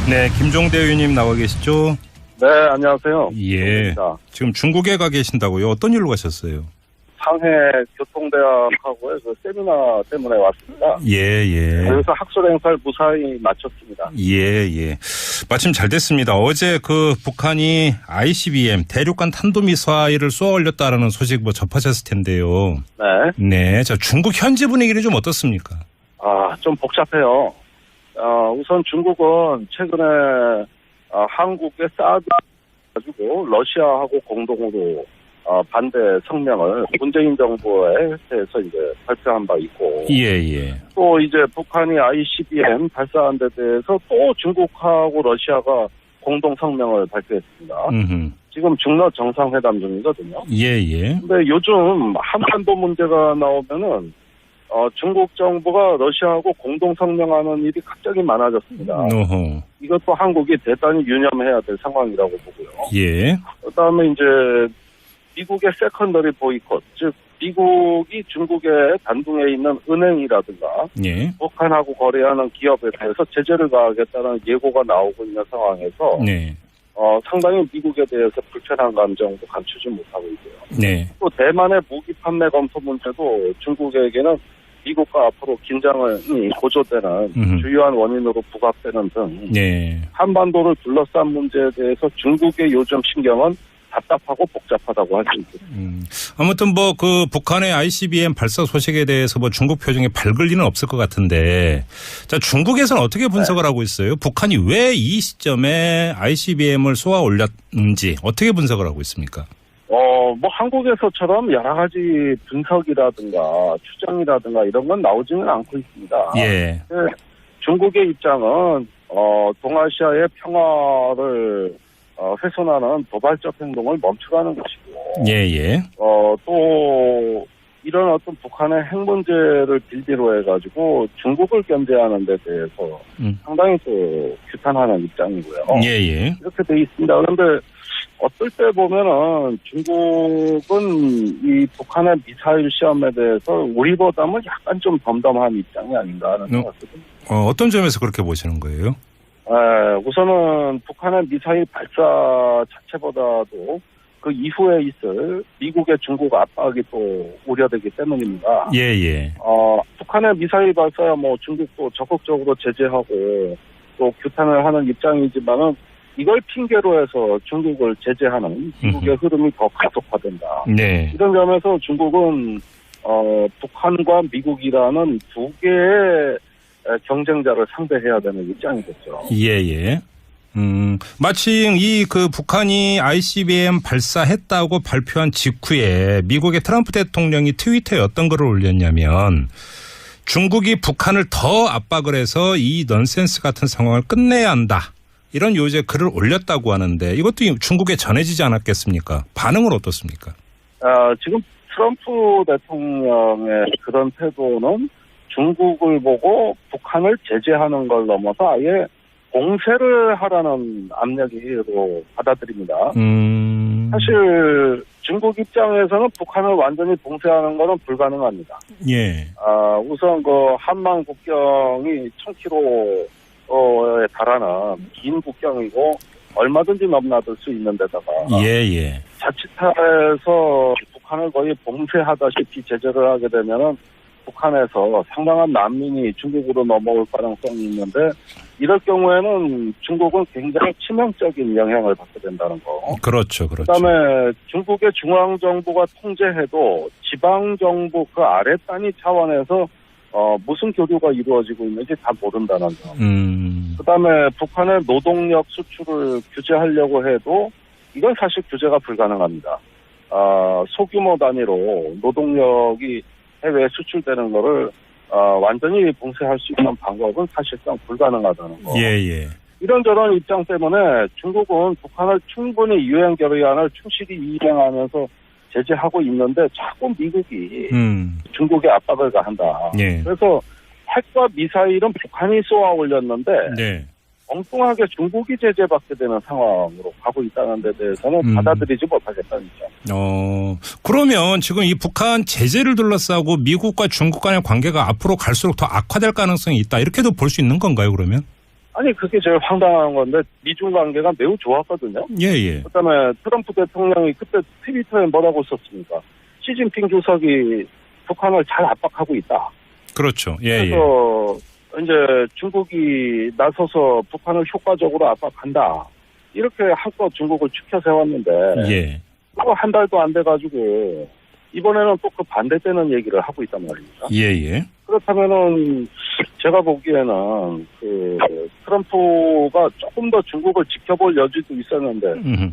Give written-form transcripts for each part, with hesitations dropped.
네, 김종대 의원님 나와 계시죠? 네, 안녕하세요. 예. 김종대입니다. 지금 중국에 가 계신다고요? 어떤 일로 가셨어요? 상해 교통대학하고의 그 세미나 때문에 왔습니다. 예. 그래서 학술 행사를 무사히 마쳤습니다. 예. 마침 잘 됐습니다. 어제 그 북한이 ICBM 대륙간 탄도미사일을 쏘아 올렸다라는 소식 뭐 접하셨을 텐데요. 네. 자, 중국 현지 분위기는 좀 어떻습니까? 좀 복잡해요. 우선 중국은 최근에 한국에 사드 가지고 러시아하고 공동으로 반대 성명을 문재인 정부에 대해서 이제 발표한 바 있고. 예. 또 이제 북한이 ICBM 발사한 데 대해서 또 중국하고 러시아가 공동 성명을 발표했습니다. 지금 중러 정상회담 중이거든요. 예. 근데 요즘 한반도 문제가 나오면은 중국 정부가 러시아하고 공동 성명하는 일이 갑자기 많아졌습니다. 어허. 이것도 한국이 대단히 유념해야 될 상황이라고 보고요. 예. 그다음에 이제 미국의 세컨더리 보이콧, 즉 미국이 중국의 단둥에 있는 은행이라든가 예. 북한하고 거래하는 기업에 대해서 제재를 가하겠다는 예고가 나오고 있는 상황에서 네. 상당히 미국에 대해서 불편한 감정도 감추지 못하고 있고요. 네. 또 대만의 무기 판매 검토 문제도 중국에게는 미국과 앞으로 긴장이 고조되는 주요한 원인으로 부각되는 등 네. 한반도를 둘러싼 문제에 대해서 중국의 요즘 신경은 답답하고 복잡하다고 할 수 있습니다. 아무튼 뭐 그 북한의 ICBM 발사 소식에 대해서 뭐 중국 표정에 밝을 리는 없을 것 같은데, 자, 중국에서는 어떻게 분석을 하고 있어요? 북한이 왜 이 시점에 ICBM을 쏘아 올렸는지 어떻게 분석을 하고 있습니까? 뭐 한국에서처럼 여러 가지 분석이라든가 추정이라든가 이런 건 나오지는 않고 있습니다. 예. 중국의 입장은 동아시아의 평화를 훼손하는 도발적 행동을 멈추라는 것이고, 예. 또 이런 어떤 북한의 핵 문제를 빌미로 해가지고 중국을 견제하는 데 대해서 상당히 또 규탄하는 입장이고요. 예. 이렇게 돼 있습니다. 그런데 어떨 때 보면은 중국은 이 북한의 미사일 시험에 대해서 우리보다는 약간 좀 덤덤한 입장이 아닌가 하는 생각이 듭니다. 어떤 점에서 그렇게 보시는 거예요? 우선은 북한의 미사일 발사 자체보다도 그 이후에 있을 미국의 중국 압박이 또 우려되기 때문입니다. 예. 북한의 미사일 발사야 뭐 중국도 적극적으로 제재하고 또 규탄을 하는 입장이지만은 이걸 핑계로 해서 중국을 제재하는 미국의 흐름이 더 가속화된다. 네. 이런 점에서 중국은 북한과 미국이라는 두 개의 경쟁자를 상대해야 되는 입장이겠죠. 예. 마침 이 그 북한이 ICBM 발사했다고 발표한 직후에 미국의 트럼프 대통령이 트위터에 어떤 글을 올렸냐면, 중국이 북한을 더 압박을 해서 이 넌센스 같은 상황을 끝내야 한다, 이런 요새 글을 올렸다고 하는데, 이것도 중국에 전해지지 않았겠습니까? 반응은 어떻습니까? 지금 트럼프 대통령의 그런 태도는 중국을 보고 북한을 제재하는 걸 넘어서 아예 봉쇄를 하라는 압력으로 받아들입니다. 사실 중국 입장에서는 북한을 완전히 봉쇄하는 것은 불가능합니다. 예. 우선 그 한만 국경이 1000km에 달하는 긴 국경이고 얼마든지 넘나들 수 있는 데다가 예. 자칫해서 북한을 거의 봉쇄하다시피 제재를 하게 되면은 북한에서 상당한 난민이 중국으로 넘어올 가능성이 있는데, 이럴 경우에는 중국은 굉장히 치명적인 영향을 받게 된다는 거. 그렇죠. 그다음에 중국의 중앙정부가 통제해도 지방정부 그 아래 단위 차원에서 무슨 교류가 이루어지고 있는지 다 모른다는 점. 그다음에 북한의 노동력 수출을 규제하려고 해도 이건 사실 규제가 불가능합니다. 소규모 단위로 노동력이 해외에 수출되는 거를 완전히 봉쇄할 수 있는 방법은 사실상 불가능하다는 거. 예. 이런저런 입장 때문에 중국은 북한을 충분히 유엔 결의안을 충실히 이행하면서 제재하고 있는데 자꾸 미국이 중국에 압박을 가한다. 예. 그래서 핵과 미사일은 북한이 쏘아 올렸는데 네. 엉뚱하게 중국이 제재받게 되는 상황으로 가고 있다는 데 대해서는 받아들이지 못하겠다는 점. 그러면 지금 이 북한 제재를 둘러싸고 미국과 중국 간의 관계가 앞으로 갈수록 더 악화될 가능성이 있다, 이렇게도 볼 수 있는 건가요, 그러면? 아니 그게 제일 황당한 건데 미중 관계가 매우 좋았거든요. 예. 그다음에 트럼프 대통령이 그때 트위터에 뭐라고 썼습니까? 시진핑 주석이 북한을 잘 압박하고 있다. 그렇죠. 예. 그래서 이제 중국이 나서서 북한을 효과적으로 압박한다. 이렇게 한껏 중국을 추켜 세웠는데 예. 한 달도 안 돼가지고 이번에는 또 그 반대되는 얘기를 하고 있단 말입니다. 예. 그렇다면은 제가 보기에는 그 트럼프가 조금 더 중국을 지켜볼 여지도 있었는데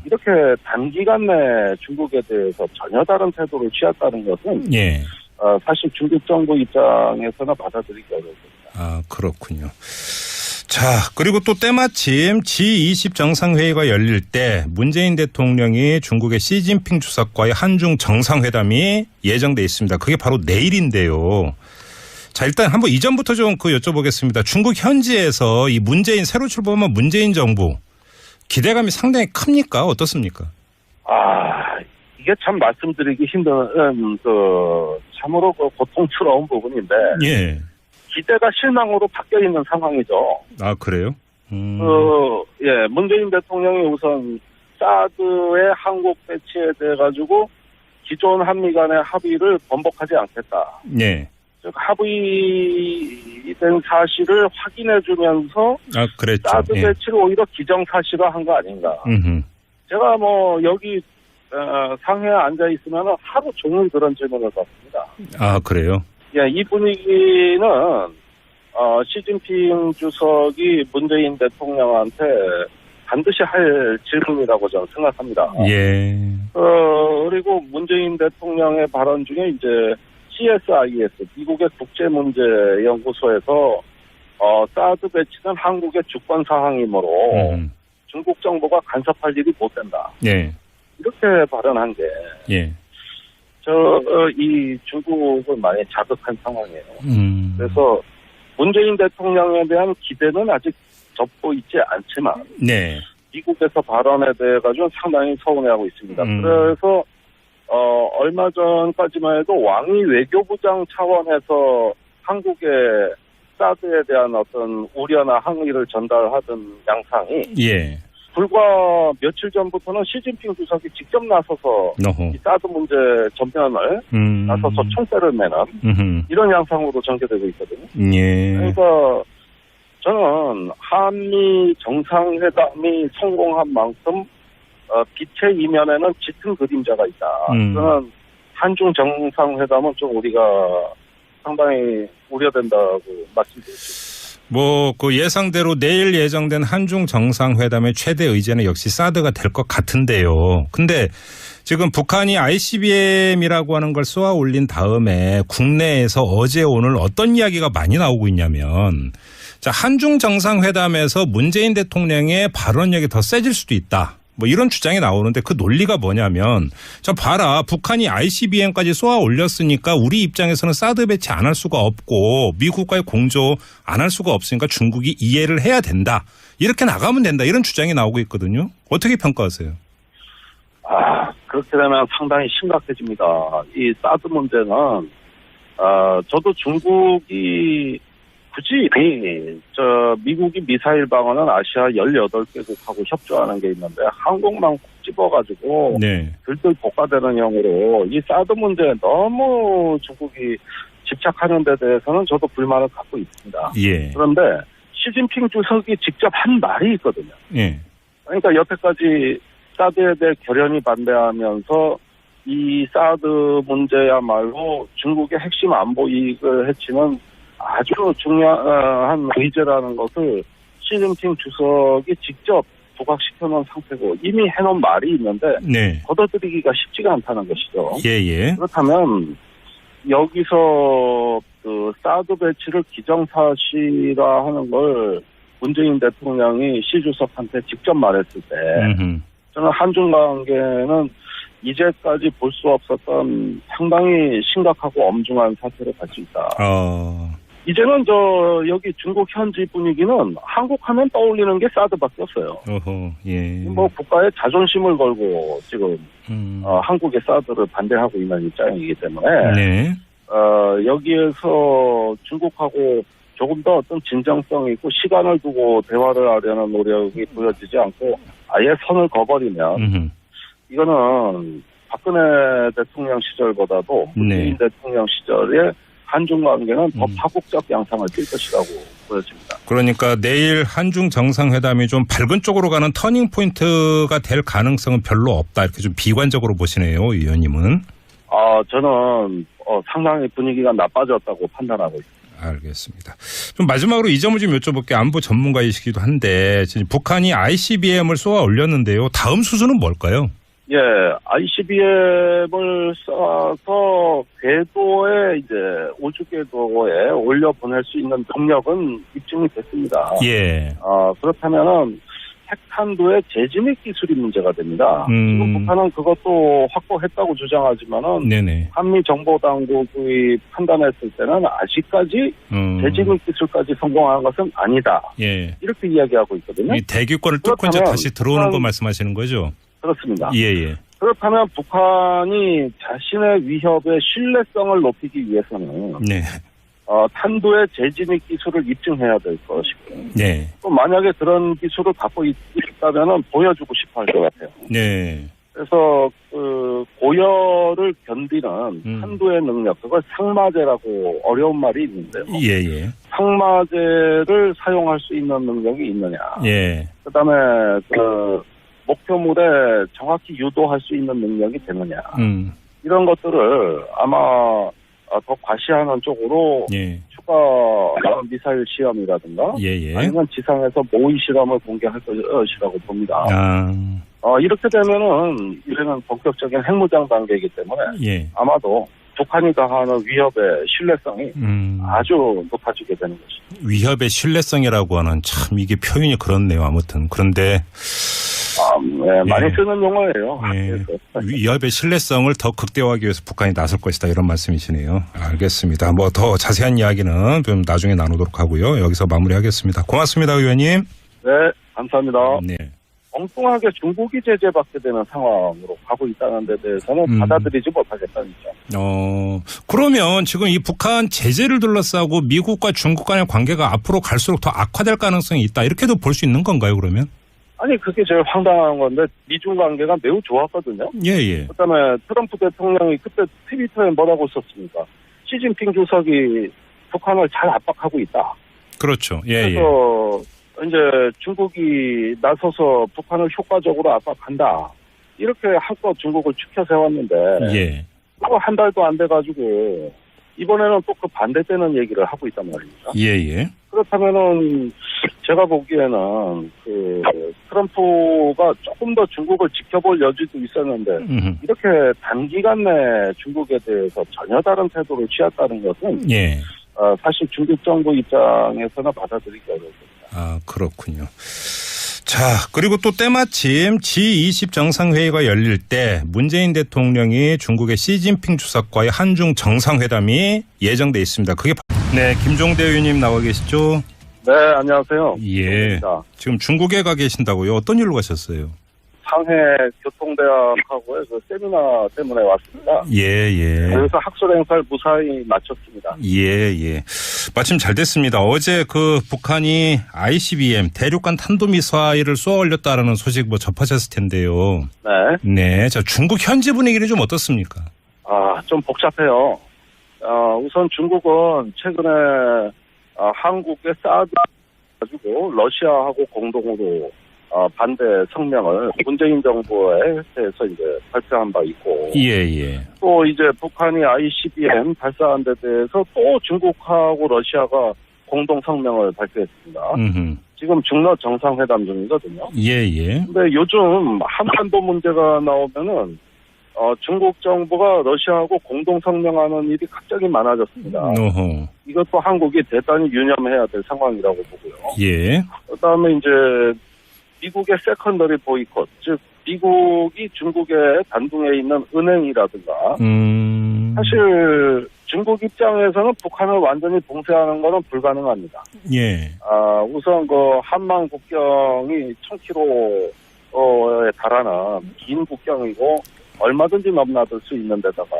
이렇게 단기간 내 중국에 대해서 전혀 다른 태도를 취했다는 것은 예. 사실 중국 정부 입장에서는 받아들이기 어렵습니다. 아, 그렇군요. 자, 그리고 또 때마침 G20 정상회의가 열릴 때 문재인 대통령이 중국의 시진핑 주석과의 한중 정상회담이 예정돼 있습니다. 그게 바로 내일인데요. 자, 일단 한번 이전부터 좀 여쭤보겠습니다. 중국 현지에서 이 새로 출범한 문재인 정부 기대감이 상당히 큽니까? 어떻습니까? 이게 참 말씀드리기 힘든, 참으로 고통스러운 부분인데. 예. 기대가 실망으로 바뀌어 있는 상황이죠. 아, 그래요? 문재인 대통령이 우선 사드의 한국 배치에 대해 가지고 기존 한미 간의 합의를 번복하지 않겠다. 네. 즉 합의된 사실을 확인해주면서 그랬죠. 사드 배치를 오히려 기정사실화한 거 아닌가. 제가 여기 상해에 앉아 있으면 하루 종일 그런 질문을 받습니다. 아, 그래요? 이 분위기는 시진핑 주석이 문재인 대통령한테 반드시 할 질문이라고 저는 생각합니다. 예. 그리고 문재인 대통령의 발언 중에 이제 CSIS 미국의 국제문제연구소에서 사드 배치는 한국의 주권 사항이므로 중국 정부가 간섭할 일이 못 된다. 예. 이렇게 발언한 게. 예. 이 중국을 많이 자극한 상황이에요. 그래서 문재인 대통령에 대한 기대는 아직 접고 있지 않지만, 네. 미국에서 발언에 대해 가지고 상당히 서운해하고 있습니다. 그래서 얼마 전까지만 해도 왕이 외교부장 차원에서 한국의 사드에 대한 어떤 우려나 항의를 전달하던 양상이, 예. 불과 며칠 전부터는 시진핑 주석이 직접 나서서 이 사드 문제 전면을 나서서 총대를 매는 이런 양상으로 전개되고 있거든요. 예. 그러니까 저는 한미 정상회담이 성공한 만큼 빛의 이면에는 짙은 그림자가 있다. 저는 한중 정상회담은 좀 우리가 상당히 우려된다고 말씀드릴 수 있습니다. 예상대로 내일 예정된 한중 정상회담의 최대 의제는 역시 사드가 될 것 같은데요. 근데 지금 북한이 ICBM이라고 하는 걸 쏘아 올린 다음에 국내에서 어제 오늘 어떤 이야기가 많이 나오고 있냐면, 자, 한중 정상회담에서 문재인 대통령의 발언력이 더 세질 수도 있다. 이런 주장이 나오는데 그 논리가 뭐냐면, 자, 봐라. 북한이 ICBM까지 쏘아 올렸으니까 우리 입장에서는 사드 배치 안 할 수가 없고 미국과의 공조 안 할 수가 없으니까 중국이 이해를 해야 된다. 이렇게 나가면 된다. 이런 주장이 나오고 있거든요. 어떻게 평가하세요? 그렇게 되면 상당히 심각해집니다. 이 사드 문제는, 저도 중국이 굳이 미국이 미사일 방어는 아시아 18개국하고 협조하는 게 있는데 한국만 콕 집어가지고 들들 볶아대는 형으로 이 사드 문제에 너무 중국이 집착하는 데 대해서는 저도 불만을 갖고 있습니다. 예. 그런데 시진핑 주석이 직접 한 말이 있거든요. 예. 그러니까 여태까지 사드에 대해 결연히 반대하면서 이 사드 문제야말로 중국의 핵심 안보 이익을 해치는 아주 중요한 의제라는 것을 시진핑 주석이 직접 부각시켜놓은 상태고 이미 해놓은 말이 있는데 걷어들이기가 쉽지가 않다는 것이죠. 예. 그렇다면 여기서 그 사드 배치를 기정사실화하는 걸 문재인 대통령이 시 주석한테 직접 말했을 때 저는 한중 관계는 이제까지 볼 수 없었던 상당히 심각하고 엄중한 사태를 갈 수 있다. 이제는 여기 중국 현지 분위기는 한국 하면 떠올리는 게 사드밖에 없어요. 예. 국가의 자존심을 걸고 지금 한국의 사드를 반대하고 있는 입장이기 때문에 여기에서 중국하고 조금 더 어떤 진정성 있고 시간을 두고 대화를 하려는 노력이 보여지지 않고 아예 선을 그어버리면 이거는 박근혜 대통령 시절보다도 문재인 대통령 시절의 한중 관계는 더 파국적 양상을 띌 것이라고 보여집니다. 그러니까 내일 한중 정상회담이 좀 밝은 쪽으로 가는 터닝 포인트가 될 가능성은 별로 없다. 이렇게 좀 비관적으로 보시네요, 의원님은. 저는 상당히 분위기가 나빠졌다고 판단하고 있습니다. 알겠습니다. 좀 마지막으로 이 점을 좀 여쭤볼게요. 안보 전문가이시기도 한데 지금 북한이 ICBM을 쏘아 올렸는데요. 다음 수순은 뭘까요? 예, ICBM을 쏴서 궤도에 이제 우주 궤도에 올려 보낼 수 있는 능력은 입증이 됐습니다. 예. 그렇다면은 핵탄두의 재진입 기술이 문제가 됩니다. 지금 북한은 그것도 확보했다고 주장하지만은 네네. 한미 정보 당국이 판단했을 때는 아직까지 재진입 기술까지 성공한 것은 아니다. 예. 이렇게 이야기하고 있거든요. 이 대기권을 뚫고 이제 다시 들어오는 거 말씀하시는 거죠? 그렇습니다. 예. 그렇다면 북한이 자신의 위협의 신뢰성을 높이기 위해서는 네. 탄두의 재진입 기술을 입증해야 될 것이고 네. 또 만약에 그런 기술을 갖고 있다면 보여주고 싶어 할 것 같아요. 네. 그래서 그 고열을 견디는 탄두의 능력, 그걸 상마제라고 어려운 말이 있는데요. 예. 상마제를 사용할 수 있는 능력이 있느냐. 예. 그다음에 그 목표물에 정확히 유도할 수 있는 능력이 되느냐. 이런 것들을 아마 더 과시하는 쪽으로 추가 미사일 시험이라든가 아니면 지상에서 모의 실험을 공개할 것이라고 봅니다. 이렇게 되면은 이제는 본격적인 핵무장 단계이기 때문에 아마도 북한이 가하는 위협의 신뢰성이 아주 높아지게 되는 것입니다. 위협의 신뢰성이라고 하는 참 이게 표현이 그렇네요. 아무튼 그런데 많이 쓰는 용어예요. 위협의 신뢰성을 더 극대화하기 위해서 북한이 나설 것이다 이런 말씀이시네요. 알겠습니다. 뭐 더 자세한 이야기는 좀 나중에 나누도록 하고요. 여기서 마무리하겠습니다. 고맙습니다, 의원님. 네, 감사합니다. 네. 엉뚱하게 중국이 제재받게 되는 상황으로 가고 있다는 데 대해서는 받아들이지 못하겠다는 점. 그러면 지금 이 북한 제재를 둘러싸고 미국과 중국 간의 관계가 앞으로 갈수록 더 악화될 가능성이 있다. 이렇게도 볼 수 있는 건가요, 그러면? 아니, 그게 제일 황당한 건데 미중 관계가 매우 좋았거든요. 예. 그다음에 트럼프 대통령이 그때 트위터에 뭐라고 썼습니까? 시진핑 주석이 북한을 잘 압박하고 있다. 그렇죠. 예. 그래서 이제 중국이 나서서 북한을 효과적으로 압박한다. 이렇게 한껏 중국을 추켜 세웠는데 그거 한 달도 안 돼가지고 이번에는 또 그 반대되는 얘기를 하고 있단 말입니다. 예. 그렇다면은 제가 보기에는 그 트럼프가 조금 더 중국을 지켜볼 여지도 있었는데 이렇게 단기간 내 중국에 대해서 전혀 다른 태도를 취했다는 것은 사실 중국 정부 입장에서는 받아들이기 어렵습니다. 그렇군요. 자, 그리고 또 때마침 G20 정상회의가 열릴 때 문재인 대통령이 중국의 시진핑 주석과의 한중 정상회담이 예정돼 있습니다. 그게 김종대 의원님 나와 계시죠? 네, 안녕하세요. 예. 지금 중국에 가 계신다고요? 어떤 일로 가셨어요? 상해 교통대학하고의 그 세미나 때문에 왔습니다. 예. 그래서 학술 행사를 무사히 마쳤습니다. 예. 마침 잘 됐습니다. 어제 그 북한이 ICBM 대륙간 탄도미사일을 쏘아 올렸다라는 소식 접하셨을 텐데요. 네. 자, 중국 현지 분위기는 좀 어떻습니까? 좀 복잡해요. 우선 중국은 최근에 한국에 사드 가지고 러시아하고 공동으로 반대 성명을 문재인 정부에 대해서 이제 발표한 바 있고. 예. 또 이제 북한이 ICBM 발사한 데 대해서 또 중국하고 러시아가 공동 성명을 발표했습니다. 지금 중러 정상회담 중이거든요. 예. 근데 요즘 한반도 문제가 나오면은 중국 정부가 러시아하고 공동 성명하는 일이 갑자기 많아졌습니다. 이것도 한국이 대단히 유념해야 될 상황이라고 보고요. 예. 그다음에 이제 미국의 세컨더리 보이콧, 즉 미국이 중국의 단둥에 있는 은행이라든가 사실 중국 입장에서는 북한을 완전히 봉쇄하는 것은 불가능합니다. 예. 우선 그 한만 국경이 1000km에 달하는 긴 국경이고 얼마든지 넘나들 수 있는 데다가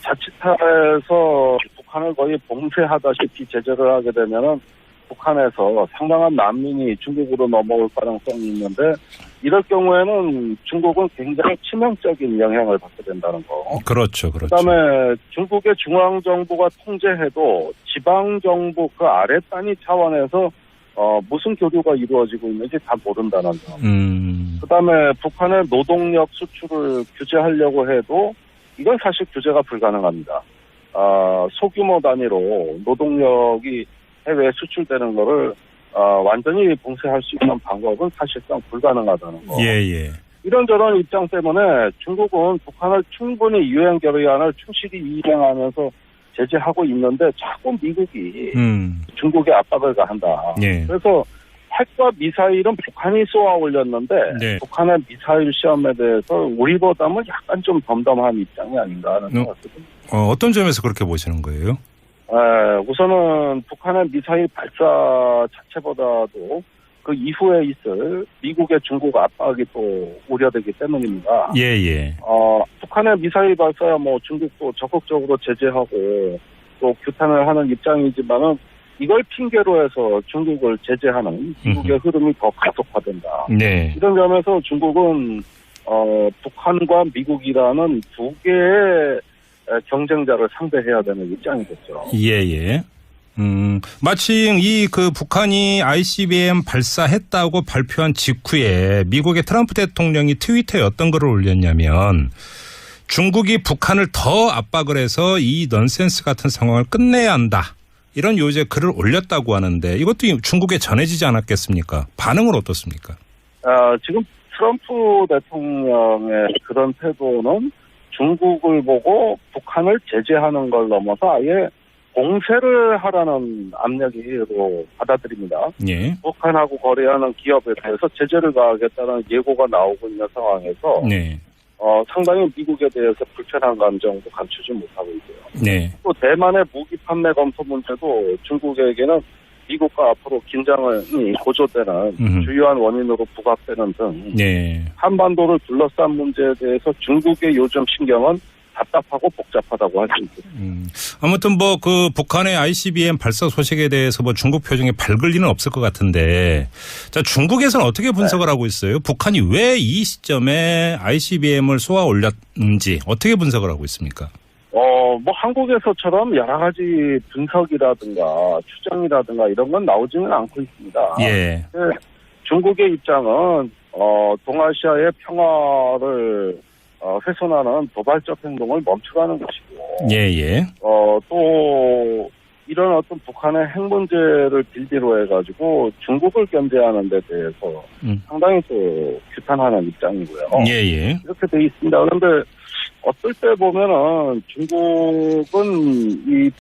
자칫해서 북한을 거의 봉쇄하다시피 제재를 하게 되면은 북한에서 상당한 난민이 중국으로 넘어올 가능성이 있는데 이럴 경우에는 중국은 굉장히 치명적인 영향을 받게 된다는 거. 그렇죠, 그렇죠. 그다음에 중국의 중앙 정부가 통제해도 지방 정부 그 아래 단위 차원에서 무슨 교류가 이루어지고 있는지 다 모른다는 점. 그다음에 북한의 노동력 수출을 규제하려고 해도 이건 사실 규제가 불가능합니다. 소규모 단위로 노동력이 해외에 수출되는 거를 완전히 봉쇄할 수 있는 방법은 사실상 불가능하다는 거. 예. 이런저런 입장 때문에 중국은 북한을 충분히 유엔 결의안을 충실히 이행하면서 제재하고 있는데 자꾸 미국이 중국에 압박을 가한다. 예. 그래서 핵과 미사일은 북한이 쏘아 올렸는데 네. 북한의 미사일 시험에 대해서 우리보다는 약간 좀 덤덤한 입장이 아닌가 하는 생각이 듭니다. 어떤 점에서 그렇게 보시는 거예요? 우선은 북한의 미사일 발사 자체보다도 그 이후에 있을 미국의 중국 압박이 또 우려되기 때문입니다. 예. 북한의 미사일 발사야 뭐 중국도 적극적으로 제재하고 또 규탄을 하는 입장이지만은 이걸 핑계로 해서 중국을 제재하는 미국의 흐름이 더 가속화된다. 네. 이런 점에서 중국은 북한과 미국이라는 두 개의 경쟁자를 상대해야 되는 입장이겠죠. 예. 마침 이 북한이 ICBM 발사했다고 발표한 직후에 미국의 트럼프 대통령이 트위터에 어떤 글을 올렸냐면 중국이 북한을 더 압박을 해서 이 넌센스 같은 상황을 끝내야 한다. 이런 요새 글을 올렸다고 하는데 이것도 중국에 전해지지 않았겠습니까? 반응은 어떻습니까? 지금 트럼프 대통령의 그런 태도는 중국을 보고 북한을 제재하는 걸 넘어서 아예 봉쇄를 하라는 압력으로 받아들입니다. 예. 북한하고 거래하는 기업에 대해서 제재를 가하겠다는 예고가 나오고 있는 상황에서 네. 상당히 미국에 대해서 불편한 감정도 감추지 못하고 있고요. 네. 또 대만의 무기 판매 검토 문제도 중국에게는 미국과 앞으로 긴장이 고조되는 주요한 원인으로 부각되는 등 네. 한반도를 둘러싼 문제에 대해서 중국의 요즘 신경은 답답하고 복잡하다고 할 수 있습니다. 아무튼 북한의 ICBM 발사 소식에 대해서 중국 표정이 밝을 리는 없을 것 같은데, 자, 중국에서는 어떻게 분석을 하고 있어요? 북한이 왜 이 시점에 ICBM을 쏘아 올렸는지 어떻게 분석을 하고 있습니까? 한국에서처럼 여러 가지 분석이라든가 추정이라든가 이런 건 나오지는 않고 있습니다. 예. 중국의 입장은 동아시아의 평화를 훼손하는 도발적 행동을 멈추라는 것이고, 예. 또 이런 어떤 북한의 핵 문제를 빌미로 해가지고 중국을 견제하는 데 대해서 상당히 또 규탄하는 입장이고요. 예. 이렇게 돼 있습니다. 그런데 어떨 때 보면은 중국은 이